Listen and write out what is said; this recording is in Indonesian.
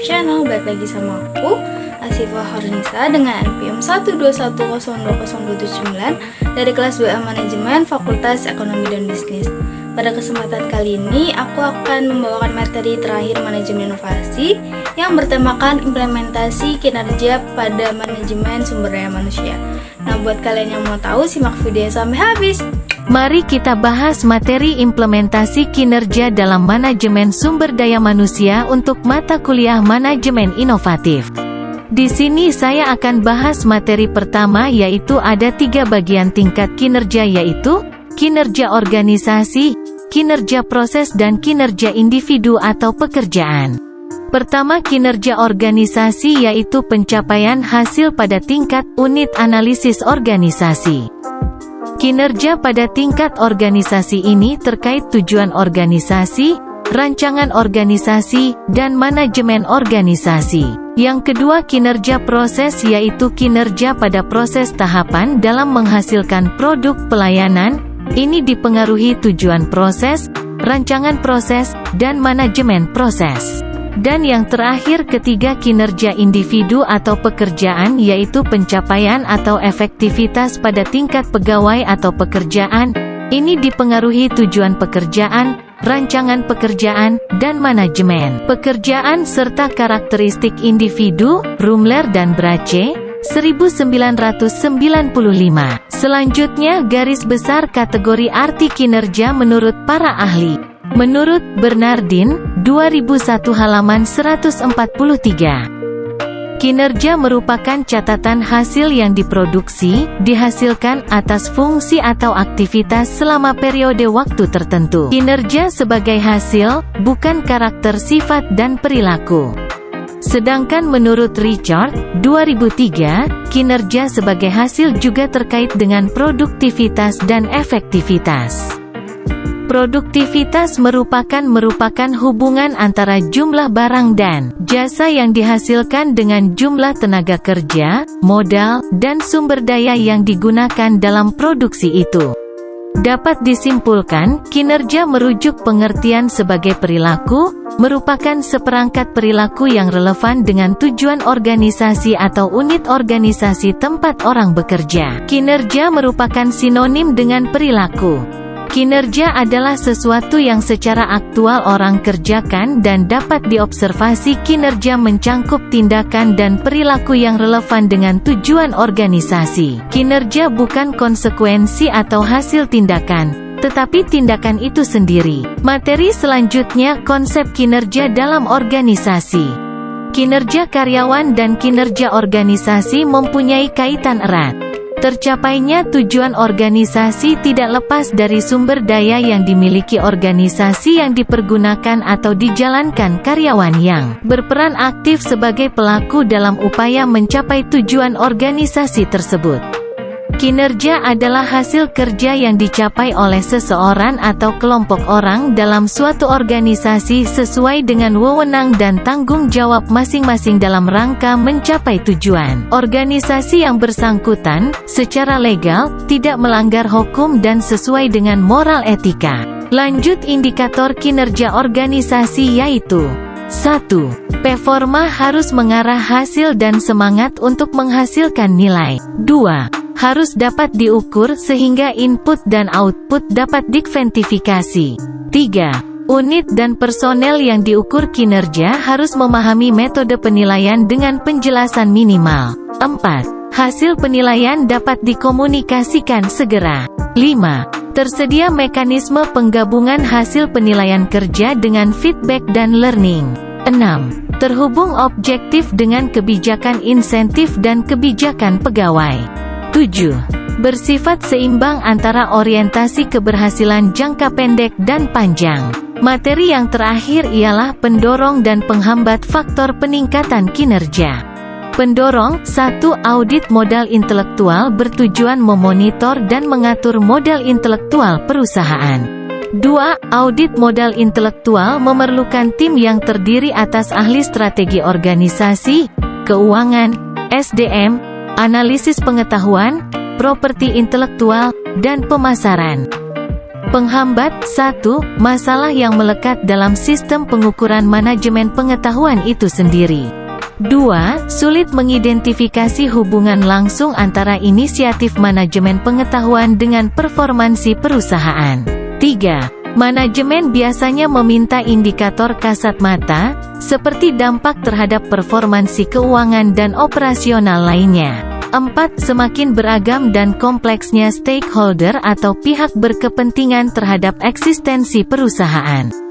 channel. Balik lagi sama aku, Asifah Hornisa, dengan NPM 121020279 dari kelas BA Manajemen Fakultas Ekonomi dan Bisnis. Pada kesempatan kali ini, aku akan membawakan materi terakhir manajemen inovasi yang bertemakan implementasi kinerja pada manajemen sumber daya manusia. Nah, buat kalian yang mau tahu, simak video sampai habis. Mari kita bahas materi implementasi kinerja dalam manajemen sumber daya manusia untuk mata kuliah manajemen inovatif. Di sini saya akan bahas materi pertama, yaitu ada 3 bagian tingkat kinerja, yaitu kinerja organisasi, kinerja proses, dan kinerja individu atau pekerjaan. Pertama, kinerja organisasi, yaitu pencapaian hasil pada tingkat unit analisis organisasi. Kinerja pada tingkat organisasi ini terkait tujuan organisasi, rancangan organisasi, dan manajemen organisasi. Yang kedua, kinerja proses, yaitu kinerja pada proses tahapan dalam menghasilkan produk pelayanan. Ini dipengaruhi tujuan proses, rancangan proses, dan manajemen proses. Dan yang terakhir, ketiga, kinerja individu atau pekerjaan, yaitu pencapaian atau efektivitas pada tingkat pegawai atau pekerjaan. Ini dipengaruhi tujuan pekerjaan, rancangan pekerjaan, dan manajemen pekerjaan serta karakteristik individu. Rumler dan Brace, 1995. Selanjutnya, garis besar kategori arti kinerja menurut para ahli. Menurut Bernardin, 2001 halaman 143. Kinerja merupakan catatan hasil yang diproduksi, dihasilkan atas fungsi atau aktivitas selama periode waktu tertentu. Kinerja sebagai hasil, bukan karakter, sifat, dan perilaku. Sedangkan menurut Richard, 2003, kinerja sebagai hasil juga terkait dengan produktivitas dan efektivitas. Produktivitas merupakan hubungan antara jumlah barang dan jasa yang dihasilkan dengan jumlah tenaga kerja, modal, dan sumber daya yang digunakan dalam produksi itu. Dapat disimpulkan, kinerja merujuk pengertian sebagai perilaku, merupakan seperangkat perilaku yang relevan dengan tujuan organisasi atau unit organisasi tempat orang bekerja. Kinerja merupakan sinonim dengan perilaku. Kinerja adalah sesuatu yang secara aktual orang kerjakan dan dapat diobservasi. Kinerja mencangkup tindakan dan perilaku yang relevan dengan tujuan organisasi. Kinerja bukan konsekuensi atau hasil tindakan, tetapi tindakan itu sendiri. Materi selanjutnya, konsep kinerja dalam organisasi. Kinerja karyawan dan kinerja organisasi mempunyai kaitan erat. Tercapainya tujuan organisasi tidak lepas dari sumber daya yang dimiliki organisasi yang dipergunakan atau dijalankan karyawan yang berperan aktif sebagai pelaku dalam upaya mencapai tujuan organisasi tersebut. Kinerja adalah hasil kerja yang dicapai oleh seseorang atau kelompok orang dalam suatu organisasi sesuai dengan wewenang dan tanggung jawab masing-masing dalam rangka mencapai tujuan. Organisasi yang bersangkutan, secara legal, tidak melanggar hukum dan sesuai dengan moral etika. Lanjut indikator kinerja organisasi, yaitu 1. Performa harus mengarah hasil dan semangat untuk menghasilkan nilai. 2. Harus dapat diukur sehingga input dan output dapat dikvantifikasi. 3. Unit dan personel yang diukur kinerja harus memahami metode penilaian dengan penjelasan minimal. 4. Hasil penilaian dapat dikomunikasikan segera. 5. Tersedia mekanisme penggabungan hasil penilaian kerja dengan feedback dan learning. 6. Terhubung objektif dengan kebijakan insentif dan kebijakan pegawai. 7. Bersifat seimbang antara orientasi keberhasilan jangka pendek dan panjang. Materi yang terakhir ialah pendorong dan penghambat faktor peningkatan kinerja. Pendorong. 1. Audit modal intelektual bertujuan memonitor dan mengatur modal intelektual perusahaan. 2. Audit modal intelektual memerlukan tim yang terdiri atas ahli strategi organisasi, keuangan, SDM, analisis pengetahuan, properti intelektual, dan pemasaran. Penghambat 1. Masalah yang melekat dalam sistem pengukuran manajemen pengetahuan itu sendiri. 2. Sulit mengidentifikasi hubungan langsung antara inisiatif manajemen pengetahuan dengan performansi perusahaan. 3. Manajemen biasanya meminta indikator kasat mata, seperti dampak terhadap performansi keuangan dan operasional lainnya. 4. Semakin beragam dan kompleksnya stakeholder atau pihak berkepentingan terhadap eksistensi perusahaan.